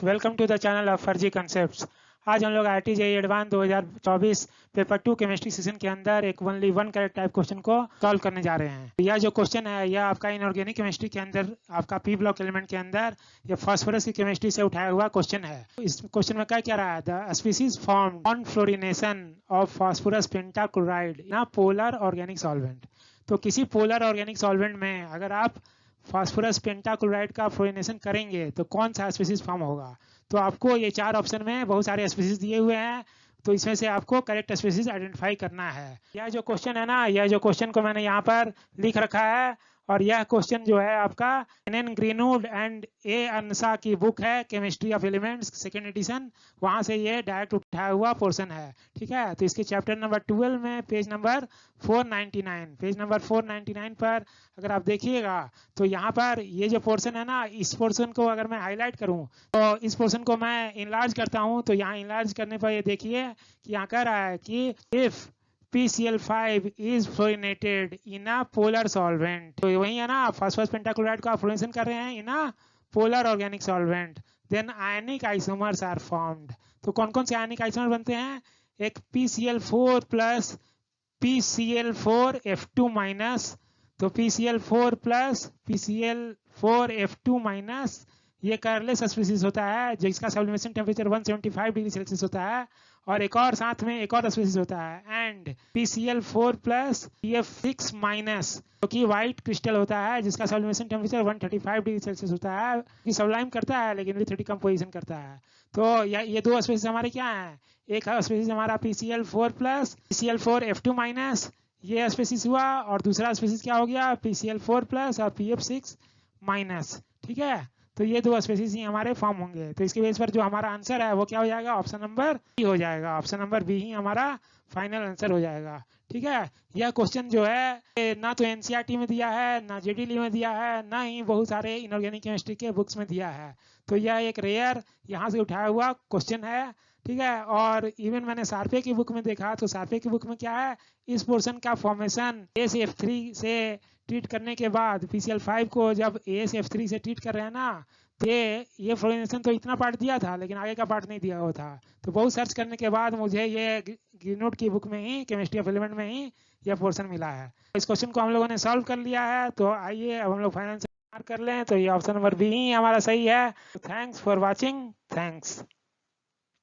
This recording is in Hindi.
Welcome to the channel of फर्जी कंसेप्ट्स। आज हम लोग IIT JEE advanced 2024 paper 2 chemistry session के अंदर एक only one correct type question को सॉल्व करने जा रहे हैं। यह जो क्वेश्चन है यह आपका इनऑर्गेनिक केमिस्ट्री के अंदर आपका पी ब्लॉक एलिमेंट के अंदर ये फास्फोरस की केमिस्ट्री से उठाया हुआ क्वेश्चन है। इस क्वेश्चन में क्या रहा है, the species formed on fluorination of phosphorus pentachloride in a polar organic solvent. तो किसी पोलर ऑर्गेनिक सॉल्वेंट में अगर आप फास्फोरस पेंटाक्लोराइड का फ्लोरिनेशन करेंगे तो कौन सा स्पीसीज फॉर्म होगा। तो आपको ये चार ऑप्शन में बहुत सारे स्पीसीज दिए हुए हैं, तो इसमें से आपको करेक्ट स्पीसीज आइडेंटिफाई करना है। यह जो क्वेश्चन है ना, यह जो क्वेश्चन को मैंने यहाँ पर लिख रखा है और यह क्वेश्चन जो है आपका एन ग्रीनवुड एंड ए अनसा की बुक है chemistry of elements second edition, वहां से ये डायरेक्ट उठाया हुआ पोर्शन है। ठीक है, तो इसके चैप्टर नंबर 12 में पेज नंबर 499 पर अगर आप देखिएगा तो यहाँ पर ये जो पोर्शन है ना, इस पोर्शन को अगर मैं हाईलाइट करूँ तो इस पोर्शन को मैं इनलार्ज करता हूँ, तो यहाँ इनलार्ज करने पर ये देखिए कि यहाँ कह रहा है कि if PCl5 is fluorinated in a polar solvent, तो वही है ना, फास्फोरस पेंटाक्लोराइड का फ्लोरिनेशन कर रहे हैं in a polar organic solvent, then ionic isomers are formed. तो कौन कौन से आयनिक आइसोमर बनते हैं, एक PCl4 प्लस PCl4F2 माइनस, तो PCl4 प्लस PCl4F2 माइनस ये कार्लेस स्पीसीज होता है जिसका सब्लिमेशन टेम्परेचर 175 डिग्री सेल्सियस होता है, और एक और साथ में एक और स्पीसीज होता है and PCl4 plus PF6 minus, जो कि व्हाइट क्रिस्टल होता है जिसका सब्लिमेशन टेम्परेचर 135 डिग्री सेल्सियस होता है, कि सब्लाइम करता है लेकिन लिथ डिकम्पोजिशन करता है। तो ये दो स्पीसीज हमारे क्या हैं, एक स्पीसीज हमारा PCl4 प्लस PCl4F2 माइनस ये स्पीसीज हुआ, और दूसरा स्पीसीज क्या हो गया PCl4 प्लस और PF6 माइनस। ठीक है, तो ये दो स्पीसीज ही हमारे फॉर्म होंगे। तो इसके बेस पर जो हमारा आंसर है वो क्या हो जाएगा, ऑप्शन नंबर बी हो जाएगा। ऑप्शन नंबर बी ही हमारा फाइनल आंसर हो जाएगा। ठीक है, यह क्वेश्चन जो है ना तो एनसीईआरटी में दिया है, ना जेडीली में दिया है, ना ही बहुत सारे इनऑर्गेनिक केमिस्ट्री के बुक्स में दिया है। तो यह एक रेयर यहाँ से उठाया हुआ क्वेश्चन है। ठीक है, और इवन मैंने सार्फे की बुक में देखा तो सार्फे की बुक में क्या है, इस पोर्शन का फॉर्मेशन ASF3 से ट्रीट करने के बाद PCl5 को जब ASF3 से ट्रीट कर रहे हैं ना, तो ये फ्लोरिनेशन तो इतना पार्ट दिया था लेकिन आगे का पार्ट नहीं दिया हुआ था। तो बहुत सर्च करने के बाद मुझे ये ग्रीनवुड की बुक में ही केमिस्ट्री ऑफ एलिमेंट में ही यह पोर्शन मिला है। इस क्वेश्चन को हम लोगों ने सॉल्व कर लिया है, तो आइए अब हम लोग फाइनल मार्क कर लें। तो ये ऑप्शन नंबर बी ही हमारा सही है। Thanks for watching, thanks.